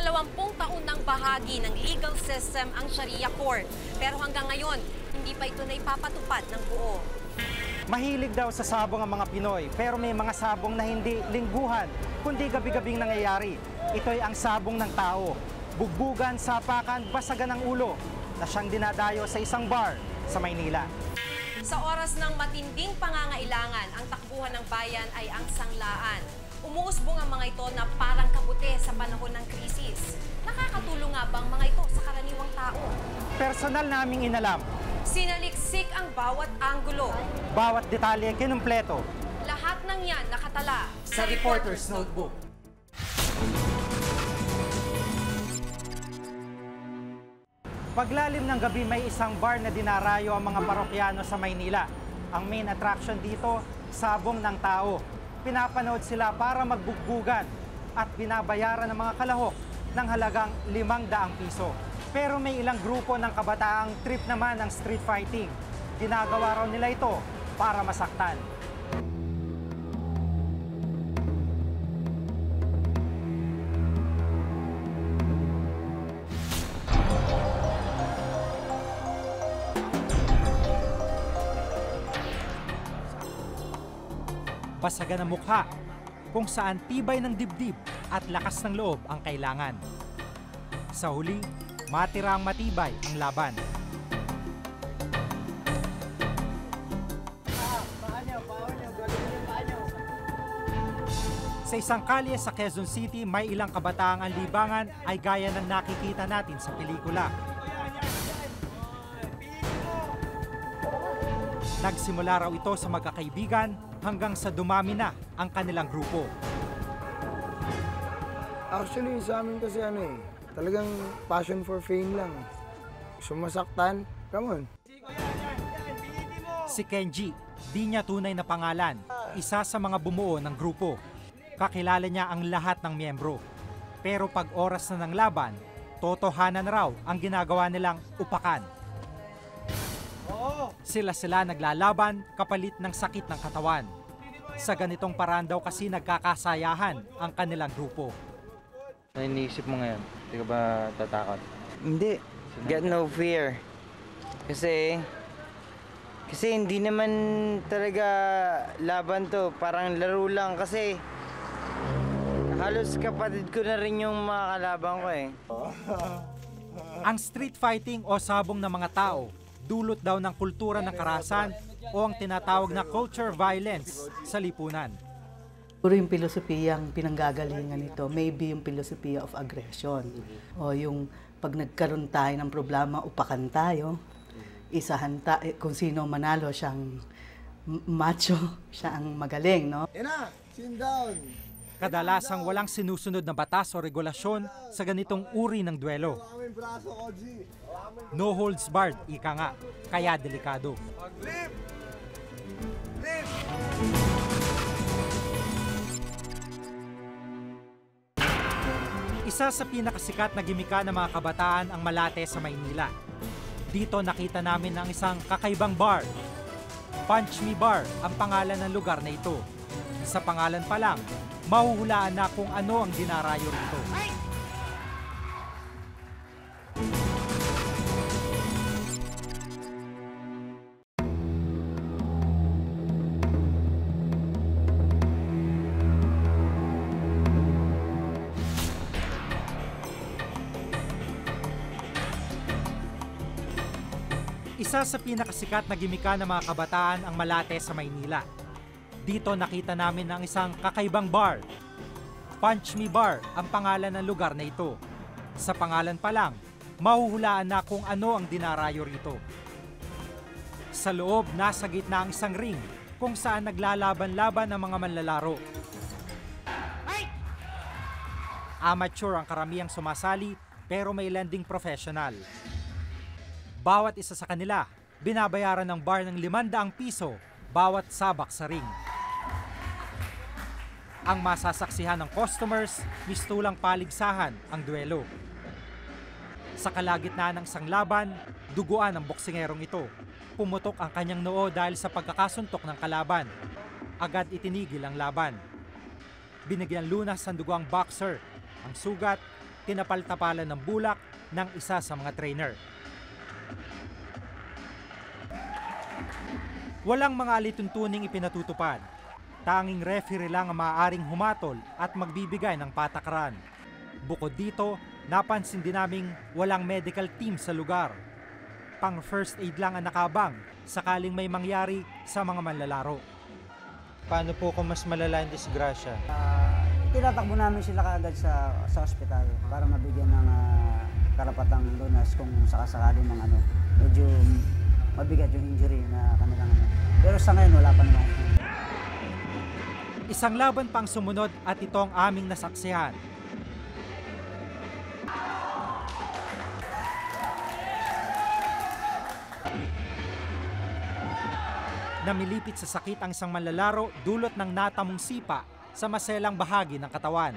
20 taon ng bahagi ng legal system ang Sharia Court. Pero hanggang ngayon, hindi pa ito naipapatupad ng buo. Mahilig daw sa sabong ang mga Pinoy, pero may mga sabong na hindi lingguhan, kundi gabi-gabing nangyayari. Ito'y ang sabong ng tao. Bugbugan, sapakan, basagan ng ulo na siyang dinadayo sa isang bar sa Maynila. Sa oras ng matinding pangangailangan, ang takbuhan ng bayan ay ang sanglaan. Umuusbong ang mga ito na parang kabute sa panahon ng krisis. Nakakatulong nga bang mga ito sa karaniwang tao? Personal naming inalam. Sinaliksik ang bawat anggulo. Bawat detalye kinumpleto. Lahat ng yan nakatala Sa Reporter's Notebook. Paglalim ng gabi, may isang bar na dinarayo ang mga parokyano sa Maynila. Ang main attraction dito, sabong ng tao. Pinapanood sila para magbugbugan at binabayaran ng mga kalahok ng halagang 500 piso. Pero may ilang grupo ng kabataang trip naman ng street fighting. Ginagawa raw nila ito para masaktan. Basagan ang mukha, kung saan tibay ng dibdib at lakas ng loob ang kailangan. Sa huli, matira ang matibay ang laban. Sa isang kalye sa Quezon City, may ilang kabataang ang libangan ay gaya ng nakikita natin sa pelikula. Nagsimula raw ito sa magkakaibigan hanggang sa dumami na ang kanilang grupo. Actually, sa amin kasi talagang passion for fame lang. Sumasaktan, come on. Si Kenji, di niya tunay na pangalan, isa sa mga bumuo ng grupo. Kakilala niya ang lahat ng miyembro. Pero pag oras na ng laban, totohanan raw ang ginagawa nilang upakan. Sila naglalaban kapalit ng sakit ng katawan. Sa ganitong paraan daw kasi nagkakasayahan ang kanilang grupo. Ano iniisip mo ngayon? Hindi ka ba tatakot? Hindi. Got no fear. Kasi hindi naman talaga laban to. Parang laro lang kasi halos kapatid ko na rin yung mga kalaban ko eh. Ang street fighting o sabong ng mga tao, dulot daw ng kultura ng karahasan o ang tinatawag na culture violence sa lipunan. Puro yung pilosopiyang pinanggagalingan nito, maybe yung philosophy of aggression. O yung pag nagkaroon tayo ng problema, upakan tayo, isahan tayo, kung sino manalo, siyang macho, siya ang magaling, no? Yan na, sit down. Kadalasang walang sinusunod na batas o regulasyon sa ganitong uri ng duelo. No holds barred, ika nga, kaya delikado. Isa sa pinakasikat na gimika ng mga kabataan ang Malate sa Maynila. Dito nakita namin ang isang kakaibang bar. Punch Me Bar ang pangalan ng lugar na ito. Sa pangalan pa lang, mahuhulaan na kung ano ang dinarayo rito. Isa sa pinakasikat na gimika ng mga kabataan ang Malate sa Maynila. Dito nakita namin ang isang kakaibang bar. Punch Me Bar ang pangalan ng lugar na ito. Sa pangalan pa lang, mahuhulaan na kung ano ang dinarayo rito. Sa loob, nasa gitna ang isang ring kung saan naglalaban-laban ang mga manlalaro. Amateur ang karamihang sumasali pero may landing professional. Bawat isa sa kanila, binabayaran ng bar ng 500 piso bawat sabak sa ring. Ang masasaksihan ng customers, mistulang paligsahan ang duelo. Sa kalagitnaan ng sanglaban, duguan ang boksingerong ito. Pumutok ang kanyang noo dahil sa pagkakasuntok ng kalaban. Agad itinigil ang laban. Binigyan lunas ng dugo ang boxer. Ang sugat, tinapal-tapalan ng bulak ng isa sa mga trainer. Walang mga alituntuning ipinatutupad. Tanging referee lang ang maaaring humatol at magbibigay ng patakaran. Bukod dito, napansin din naming walang medical team sa lugar. Pang first aid lang ang nakabang sakaling may mangyari sa mga manlalaro. Paano po kung mas malala yung disgrasya? Tinatakbo namin sila kaagad sa ospital para mabigyan ng karapatang lunas kung sakasakali ng medyo mabigat yung injury na kanilang Pero sa ngayon wala pa naman. Isang laban pang sumunod at ito ang aming nasaksihan. Namilipit sa sakit ang isang manlalaro dulot ng natamong sipa sa maselang bahagi ng katawan.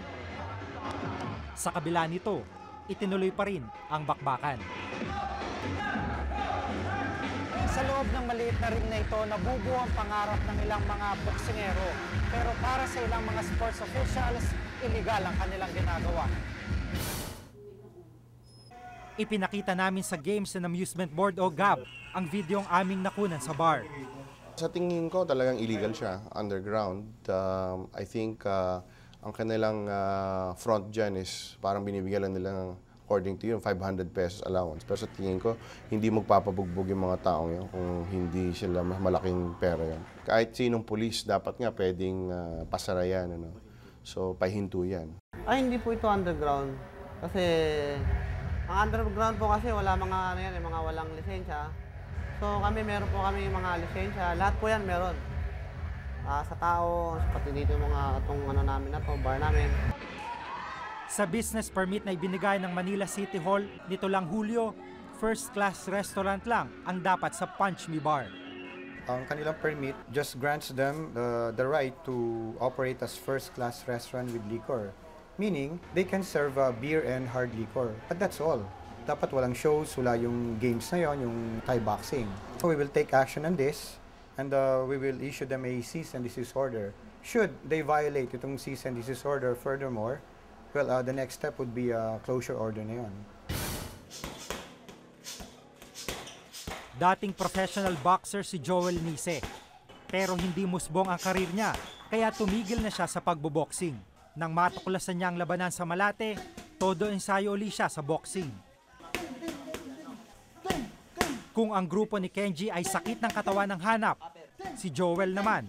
Sa kabila nito, itinuloy pa rin ang bakbakan. Sa loob ng maliit na ring na ito, nabubuo ang pangarap ng ilang mga boksingero. Pero para sa ilang mga sports officials, illegal ang kanilang ginagawa. Ipinakita namin sa Games and Amusement Board o GAB ang videong aming nakunan sa bar. Sa tingin ko talagang illegal siya, underground. I think ang kanilang front dyan is parang binibigyan lang nila according to you, 500 pesos allowance. Pero sa tingin ko, hindi magpapabugbog yung mga taong yun kung hindi sila mas malaking pera yan. Kahit sinong pulis, dapat nga pwedeng pasara yan. So, pahinto yan. Ay, hindi po ito underground. Kasi, ang underground po kasi wala mga mga walang lisensya. So kami meron po kami mga lisensya. Lahat po yan meron. Sa tao, pati dito yung mga itong namin na to, bar namin. Sa business permit na ibinigay ng Manila City Hall nito lang Hulyo, first-class restaurant lang ang dapat sa Punch Me Bar. Ang kanilang permit just grants them the right to operate as first-class restaurant with liquor. Meaning, they can serve beer and hard liquor. But that's all. Dapat walang shows, wala yung games na yon, yung Thai boxing. So we will take action on this and we will issue them a cease and desist order. Should they violate itong cease and desist order furthermore, well, the next step would be a closure order na yon. Dating professional boxer si Joel Nise. Pero hindi musbong ang karir niya, kaya tumigil na siya sa pagboboxing. Nang matuklasan niya ang labanan sa Malate, todo ensayo uli siya sa boxing. Kung ang grupo ni Kenji ay sakit ng katawan ng hanap, si Joel naman,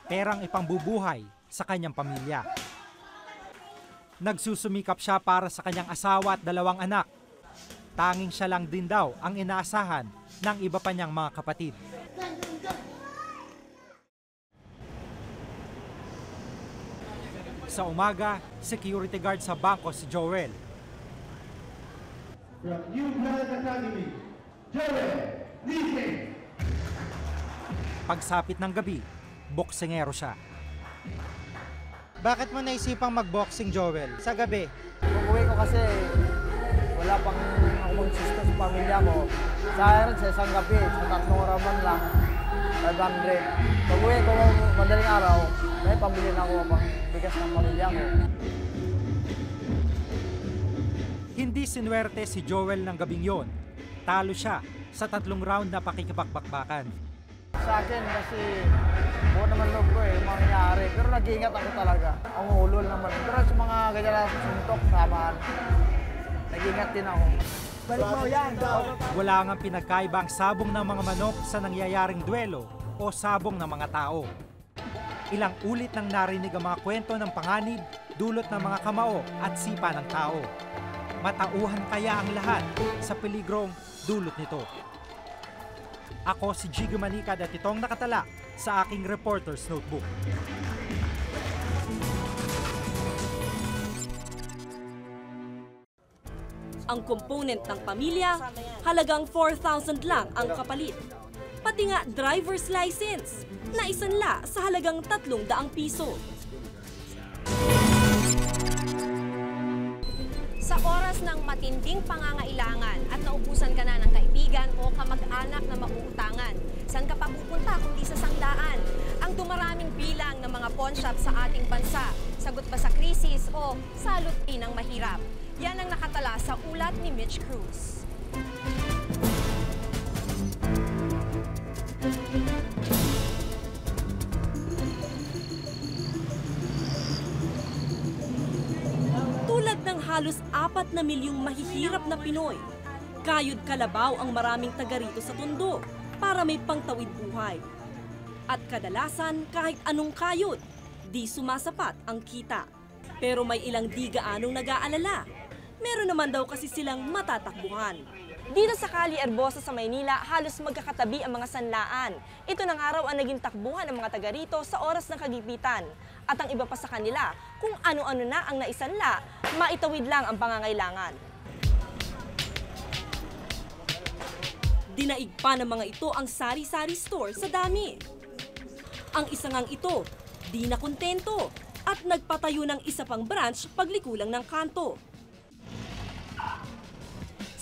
perang ipangbubuhay sa kanyang pamilya. Nagsusumikap siya para sa kanyang asawa at 2 anak. Tanging siya lang din daw ang inaasahan ng iba pa niyang mga kapatid. Sa umaga, security guard sa bangko si Joel. Pagsapit ng gabi, boksingero siya. Bakit mo naisipang mag-boxing, Joel, sa gabi? Pag-uwi ko kasi wala pang ako magsista sa pamilya ko. Sa akin sa isang gabi, sa 3 oras man lang, 500. Pag-uwi ko madaling araw, may pambili na ako pang bigas ng pamilya ko. Hindi sinuwerte si Joel ng gabing yon. Talo siya sa 3 round na pakikipagbackbakan. Sa akin kasi buo naman loob ko yung mangyayari. Pero nag-iingat ako talaga. Ang ulol naman. Pero sa mga ganyan na suntok, samaan, nag-iingat din ako. Balik mo yan! Wala ngang pinagkaiba ang sabong ng mga manok sa nangyayaring duelo o sabong ng mga tao. Ilang ulit nang narinig ang mga kwento ng panganib, dulot ng mga kamao at sipa ng tao. Matauhan kaya ang lahat sa peligrong dulot nito. Ako si Jiggy Manicad at itong nakatala sa aking reporter's notebook. Ang component ng pamilya, halagang 4,000 lang ang kapalit. Pati nga driver's license, na isanla sa halagang 300 piso. Sa oras ng matinding pangangailangan at naubusan ka na ng kaibigan o kamag-anak na mauutangan, saan ka pa pupunta kundi sa sanglaan? Ang dumaraming bilang ng mga pawn shop sa ating bansa, sagot ba sa krisis o salot ng mahirap? Yan ang nakatala sa ulat ni Mitch Cruz. Tulad ng halos 4 na milyong mahihirap na Pinoy, kayod kalabaw ang maraming taga rito sa Tondo para may pangtawid buhay. At kadalasan kahit anong kayod, di sumasapat ang kita. Pero may ilang di gaanong nag-aalala. Meron naman daw kasi silang matatakbuhan. Dito sa Calle Herbosa sa Maynila, halos magkakatabi ang mga sanlaan. Ito ng araw ang naging takbuhan ng mga taga rito sa oras ng kagipitan. At ang iba pa sa kanila, kung ano-ano na ang naisanla, maitawid lang ang pangangailangan. Dinaig pa ng mga ito ang sari-sari store sa dami. Ang isa ngang ito, di na kontento at nagpatayo ng isa pang branch paglikulang ng kanto.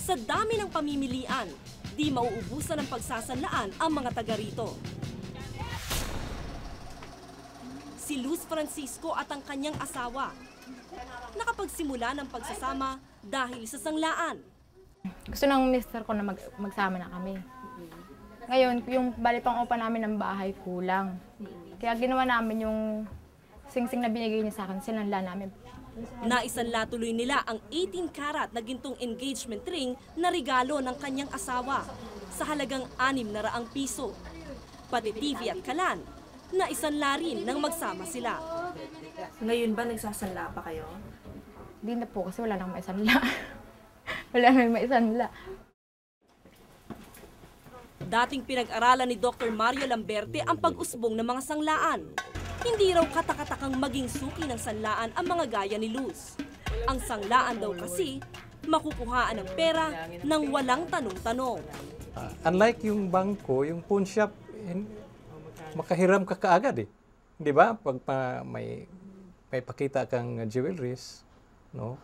Sa dami ng pamimilian, di mauubusan ng pagsasanlaan ang mga taga rito. Si Luz Francisco at ang kanyang asawa nakapagsimula ng pagsasama dahil sa sanglaan. Gusto ng mister ko na magsama na kami. Ngayon, yung bali pang upa namin ng bahay kulang. Kaya ginawa namin yung sing-sing na binigay niya sa akin, sinanla namin. Naisanla tuloy nila ang 18 karat na gintong engagement ring na regalo ng kanyang asawa sa halagang 600 piso. Pati TV at kalan, naisanla rin nang magsama sila. Ngayon ba nagsasanla pa kayo? Hindi na po kasi wala nang maisanla. Wala nang maisanla. Dating pinag-aralan ni Dr. Mario Lamberte ang pag-usbong ng mga sanglaan. Hindi raw katakatakang maging suki ng sanlaan ang mga gaya ni Luz. Ang sanglaan daw kasi, makukuhaan ng pera nang walang tanong-tanong. Unlike yung bangko, yung pawn shop, makahiram ka kaagad eh. Di ba? Pag may pakita kang jewelries, no?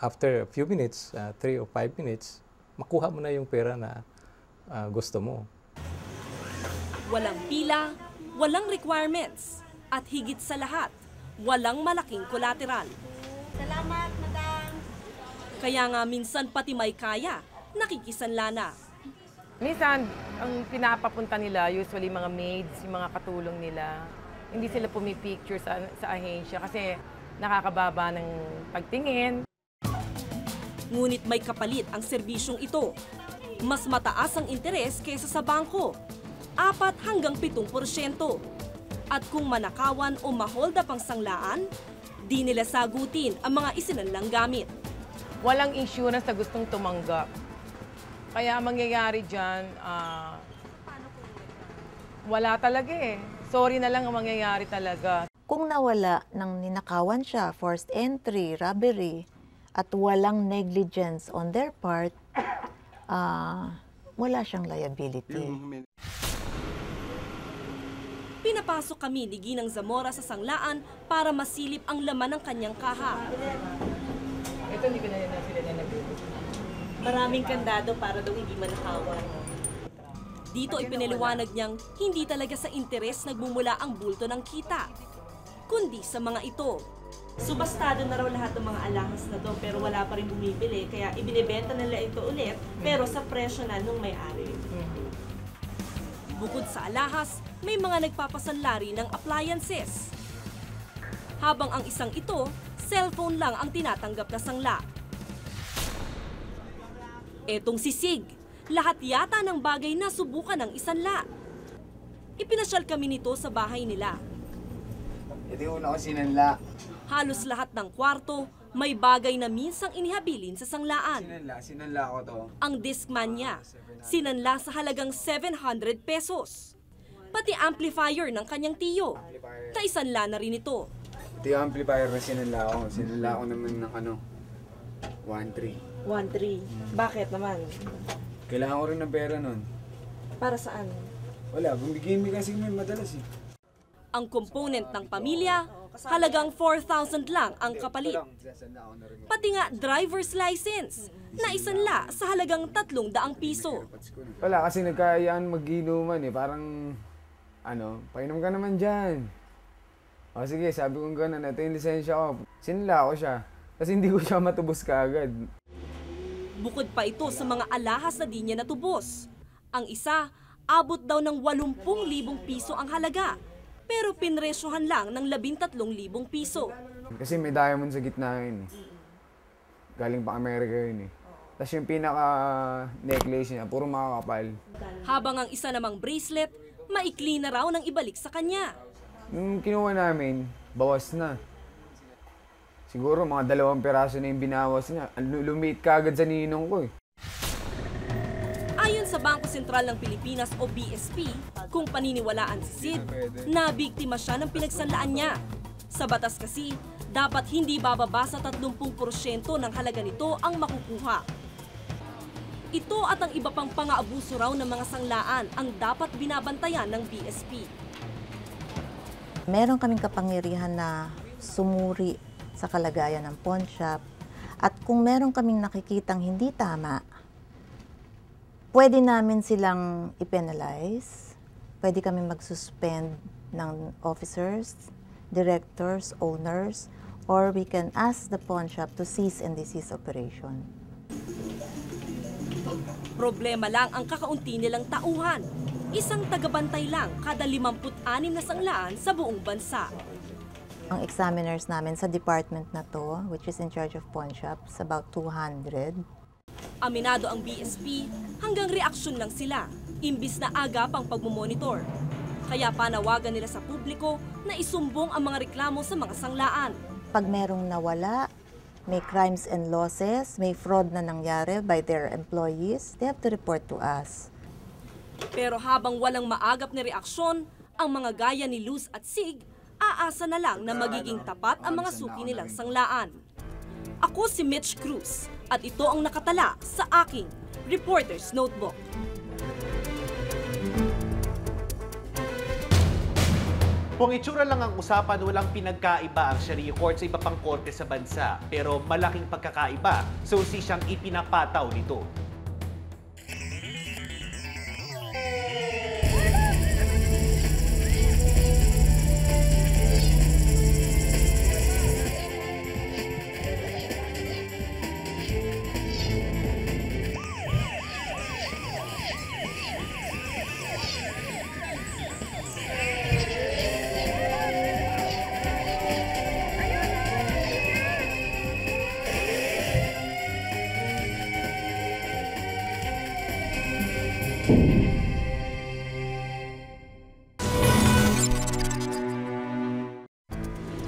After a few minutes, 3 or 5 minutes, makuha mo na yung pera na gusto mo. Walang pila, walang requirements, at higit sa lahat, walang malaking collateral. Salamat, madam! Kaya nga minsan pati may kaya, nakikisanla na. Minsan, ang pinapapunta nila, usually mga maids, yung mga katulong nila, hindi sila pumipicture sa ahensya kasi nakakababa ng pagtingin. Ngunit may kapalit ang serbisyong ito. Mas mataas ang interes kaysa sa bangko, 4 hanggang 7%. At kung manakawan o mahold up ang sanglaan, di nila sagutin ang mga isinanlang gamit. Walang insurance na gustong tumanggap. Kaya mangyayari dyan, wala talaga eh. Sorry na lang ang mangyayari talaga. Kung nawala ng ninakawan siya, forced entry, robbery, at walang negligence on their part, wala siyang liability. Pinapasok kami ni Ginang Zamora sa sanglaan para masilip ang laman ng kanyang kaha. Ito hindi ko na sila nabili. Maraming kandado para daw hindi manakawan. Dito ipinaliwanag niyang hindi talaga sa interes nagmumula ang bulto ng kita, kundi sa mga ito. Subastado na raw lahat ng mga alahas na to pero wala pa rin bumibili kaya ibinebenta nila ito ulit pero sa presyo na nung may-ari. Bukod sa alahas, may mga nagpapasanlari ng appliances. Habang ang isang ito, cellphone lang ang tinatanggap na sangla. Etong sisig, lahat yata ng bagay na subukan ng isanla. Ipinasyal kami nito sa bahay nila. Ito yung una ko sinanla. Halos lahat ng kwarto, may bagay na minsang inihabilin sa sanglaan. Sinanla ko to. Ang Discman niya, sinanla sa halagang 700 pesos. Pati amplifier ng kanyang tiyo, naisanla na rin ito. Ito yung amplifier na sinanla ko. Sinanla ko naman ng 1.3. 1.3. Bakit naman? Kailangan ko rin ng pera nun. Para saan? Wala, bumigay mi kasi may madalas eh. Ang component ng pamilya, halagang 4,000 lang ang kapalit. Pati nga driver's license, naisanla sa halagang 300 piso. Wala, kasi nagkayaan mag-inuman eh. Parang, painom ka naman dyan. O sige, sabi ko gano'n, ito yung lisensya ko. Sinala ko siya. Kasi hindi ko siya matubos kaagad. Bukod pa ito sa mga alahas na di niya natubos. Ang isa, abot daw ng 80,000 piso ang halaga, pero pinresyohan lang ng 13,000 piso. Kasi may diamond sa gitna yun. Galing pa Amerika yun. Tapos yung pinaka-necklace niya, puro makakapal. Habang ang isa namang bracelet, maikli na raw nang ibalik sa kanya. Nung kinuha namin, bawas na. Siguro mga 2 piraso na yung binawas niya. Lumit ka agad sa ninong ko eh. Ayon sa Bangko Sentral ng Pilipinas o BSP, kung paniniwalaan si Sid, nabiktima siya ng pinagsanlaan niya. Sa batas kasi, dapat hindi bababa sa 30% ng halaga nito ang makukuha. Ito at ang iba pang pang-aabuso raw ng mga sanglaan ang dapat binabantayan ng BSP. Meron kaming kapangyarihan na sumuri sa kalagayan ng pawn shop at kung meron kaming nakikitang hindi tama, pwede namin silang i-penalize, pwede kaming mag-suspend ng officers, directors, owners, or we can ask the pawn shop to cease and desist operation. Problema lang ang kakaunti nilang tauhan. Isang tagabantay lang kada 56 na sanglaan sa buong bansa. Ang examiners namin sa department na to, which is in charge of pawn shops, about 200. Aminado ang BSP, hanggang reaksyon lang sila, imbis na aga pang pagmumonitor. Kaya panawagan nila sa publiko na isumbong ang mga reklamo sa mga sanglaan. Pag merong nawala, may crimes and losses, may fraud na nangyari by their employees, they have to report to us. Pero habang walang maagap na reaksyon, ang mga gaya ni Luz at Sig, aasa na lang na magiging tapat ang mga suki nilang sanglaan. Ako si Mitch Cruz at ito ang nakatala sa aking Reporter's Notebook. Kung itsura lang ang usapan, walang pinagkaiba ang Sharia Court sa iba pang korte sa bansa. Pero malaking pagkakaiba sa husisyang ipinapataw nito.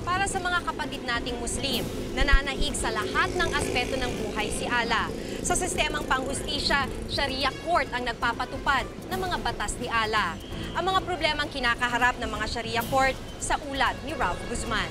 Para sa mga kapatid nating Muslim, nananaig sa lahat ng aspeto ng buhay si Allah. Sa sistemang panghustisya, Sharia Court ang nagpapatupad ng mga batas ni Allah. Ang mga problemang kinakaharap ng mga Sharia Court sa ulat ni Ralph Guzman.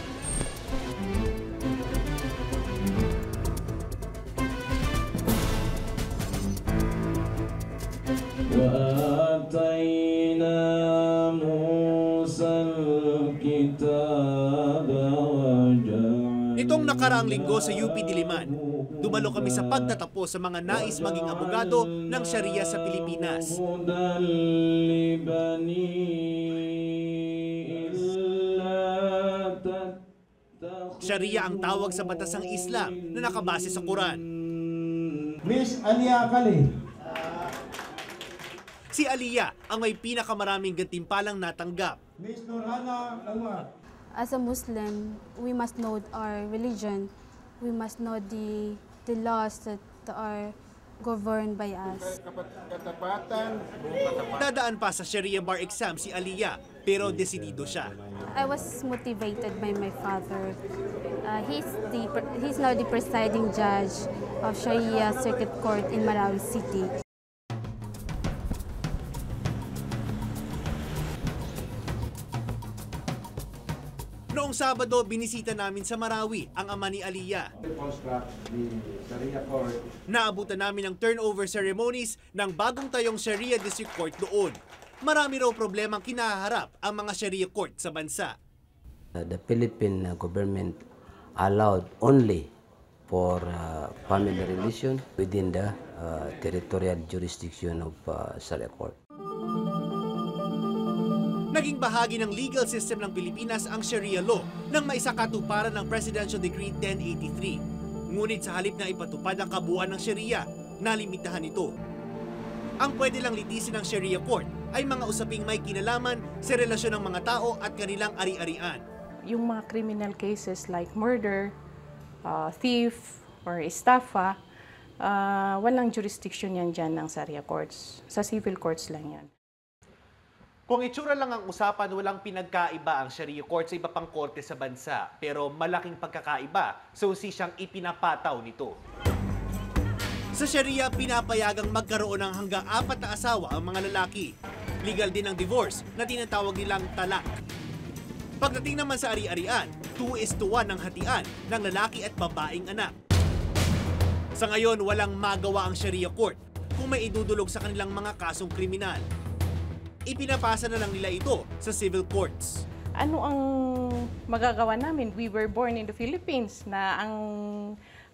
Nitong nakaraang linggo sa UP Diliman, dumalo kami sa pagtatapos sa mga nais maging abogado ng Sharia sa Pilipinas. Sharia ang tawag sa batas ng Islam na nakabase sa Quran. Miss Alia Kali. Si Aliyah ang may pinakamaraming gantimpalang natanggap. Miss Nurhana Umar. As a Muslim, we must know our religion. We must know the laws that are governed by us. Dadaan pa sa Sharia bar exam si Aliyah, pero desidido siya. I was motivated by my father. He's now the presiding judge of Sharia Circuit Court in Marawi City. Noong Sabado, binisita namin sa Marawi ang ama ni Aliyah. Naabutan namin ang turnover ceremonies ng bagong tayong Sharia District Court doon. Marami raw problemang kinaharap ang mga Sharia Court sa bansa. The Philippine government allowed only for family relation within the territorial jurisdiction of Sharia Court. Naging bahagi ng legal system ng Pilipinas ang Sharia law nang maisakatuparan ng Presidential Decree 1083. Ngunit sa halip na ipatupad ang kabuuan ng Sharia, nalimitahan ito. Ang pwede lang litisin ng Sharia Court ay mga usaping may kinalaman sa relasyon ng mga tao at kanilang ari-arian. Yung mga criminal cases like murder, thief, or estafa, walang jurisdiction yan dyan ng Sharia courts. Sa civil courts lang yan. Kung itsura lang ang usapan, walang pinagkaiba ang Sharia Court sa iba pang korte sa bansa. Pero malaking pagkakaiba sa usisyang ipinapataw nito. Sa Sharia, pinapayagang magkaroon ng hanggang 4 na asawa ang mga lalaki. Legal din ang divorce na tinatawag nilang talak. Pagdating naman sa ari-arian, 2:1 ang hatian ng lalaki at babaeng anak. Sa ngayon, walang magawa ang Sharia Court kung may idudulog sa kanilang mga kasong kriminal. Ipinapasa na lang nila ito sa civil courts. Ano ang magagawa namin? We were born in the Philippines na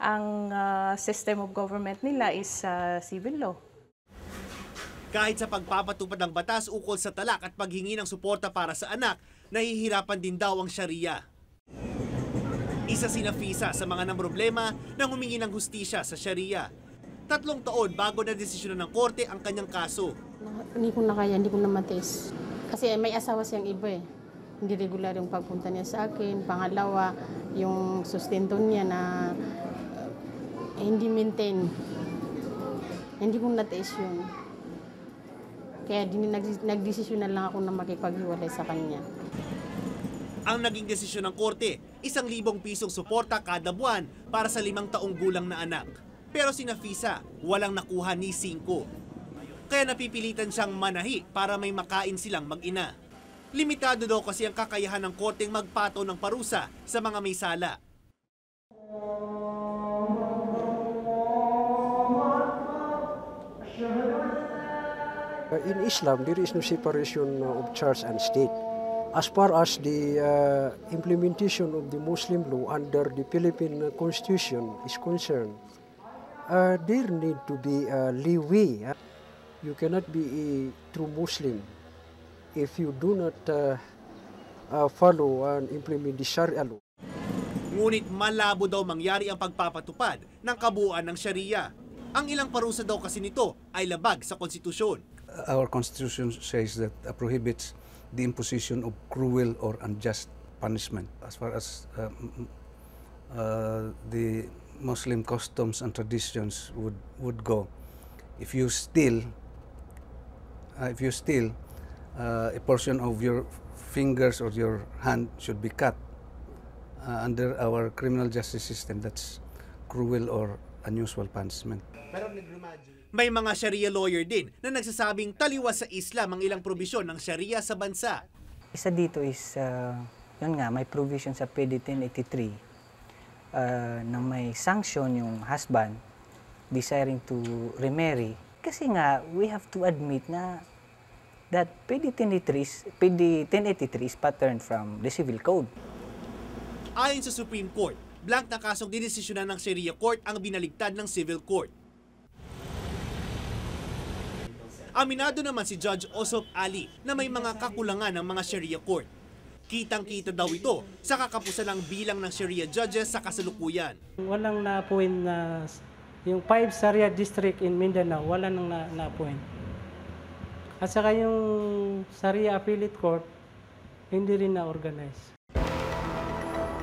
ang system of government nila is civil law. Kahit sa pagpapatupad ng batas ukol sa talak at paghingi ng suporta para sa anak, nahihirapan din daw ang Sharia. Isa si Nafisa sa mga namroblema nang humingi ng hustisya sa Sharia. 3 taon bago na desisyonan ng korte ang kanyang kaso. Hindi ko na kaya, hindi ko na matis. Kasi may asawa siyang iba eh. Hindi regular yung pagpunta niya sa akin. Pangalawa, yung sustento niya na hindi maintain. Hindi ko natiis yun. Kaya nagdesisyon na lang ako na makipaghiwalay sa kanya. Ang naging desisyon ng korte, 1,000 pisong suporta kada buwan para sa 5 taong gulang na anak. Pero si Nafisa, walang nakuha ni 5. Kaya napipilitan siyang manahi para may makain silang mag-ina. Limitado daw kasi ang kakayahan ng korteng magpataw ng parusa sa mga may sala. In Islam, there is no separation of church and state. As far as the implementation of the Muslim law under the Philippine Constitution is concerned, there need to be leeway. You cannot be a true Muslim if you do not follow and implement the Sharia law. Ngunit malabo daw mangyari ang pagpapatupad ng kabuuan ng Sharia. Ang ilang parusa daw kasi nito ay labag sa konstitusyon. Our constitution says that prohibits the imposition of cruel or unjust punishment. As far as the Muslim customs and traditions would go, if you steal a portion of your fingers or your hand should be cut. Under our criminal justice system, that's cruel or unusual punishment. May mga Sharia lawyer din na nagsasabing taliwas sa Islam ang ilang probisyon ng Sharia sa bansa. Isa dito is, yun nga, may provision sa PD 1083 na may sanction yung husband desiring to remarry. Kasi nga, we have to admit na that PD 1083 is patterned from the civil code. Ayon sa Supreme Court, blank na kasong dinesisyonan ng Sharia Court ang binaligtad ng Civil Court. Aminado naman si Judge Osop Ali na may mga kakulangan ng mga Sharia Court. Kitang-kita daw ito sa kakapusan ng bilang ng Sharia judges sa kasalukuyan. Walang na-appoint na yung 5 Sharia district in Mindanao, wala nang na-appoint. At saka yung Sharia Appellate Court, hindi rin na-organize.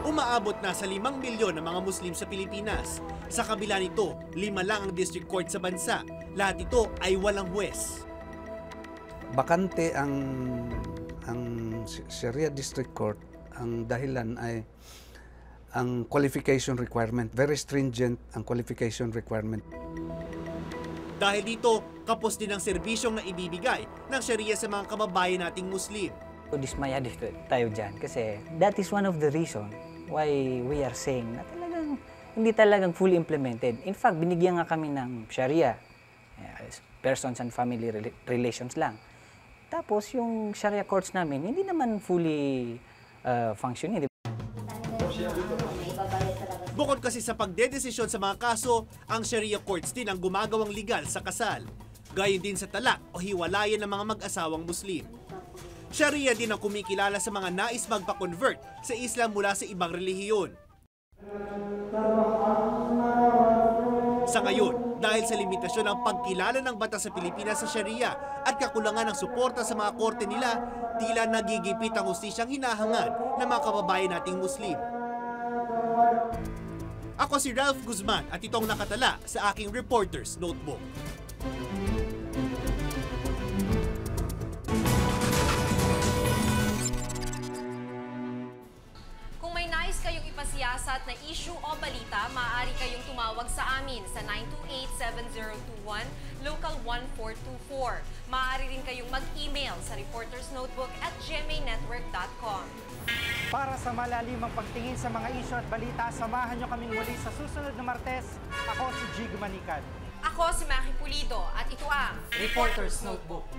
Umaabot na sa 5 milyon ng mga Muslim sa Pilipinas. Sa kabila nito, 5 lang ang district court sa bansa. Lahat ito ay walang huwes. Bakante ang Sharia District Court, ang dahilan ay ang qualification requirement. Very stringent ang qualification requirement. Dahil dito, kapos din ang serbisyong na ibibigay ng Sharia sa mga kababayan nating Muslim. Dismaya tayo dyan kasi that is one of the reason why we are saying na talagang hindi talagang fully implemented. In fact, binigyan nga kami ng Sharia, persons and family relations lang. Tapos yung Sharia courts namin, hindi naman fully functioning. Bukod kasi sa pagdedesisyon sa mga kaso, ang Sharia courts din ang gumagawang legal sa kasal. Gayon din sa talak o hiwalayan ng mga mag-asawang Muslim. Sharia din ang kumikilala sa mga nais magpa-convert sa Islam mula sa ibang relihiyon. Sa ngayon, dahil sa limitasyon ng pagkilala ng batas sa Pilipinas sa Sharia at kakulangan ng suporta sa mga korte nila, tila nagigipit ang hustisyang hinahangad ng mga kababayan nating Muslim. Ako si Ralph Guzman at itong nakatala sa aking Reporter's Notebook. Kung may nais kayong ipasiyasat na issue o balita, maaari kayong tumawag sa amin sa 928-7021, Local 1424. Maaari rin kayong mag-email sa reportersnotebook@gmanetwork.com. Para sa malalimang pagtingin sa mga isyu at balita, samahan nyo kaming muli sa susunod na Martes. Ako si Jig Manikan. Ako si Maki Pulido at ito ang Reporter's Notebook.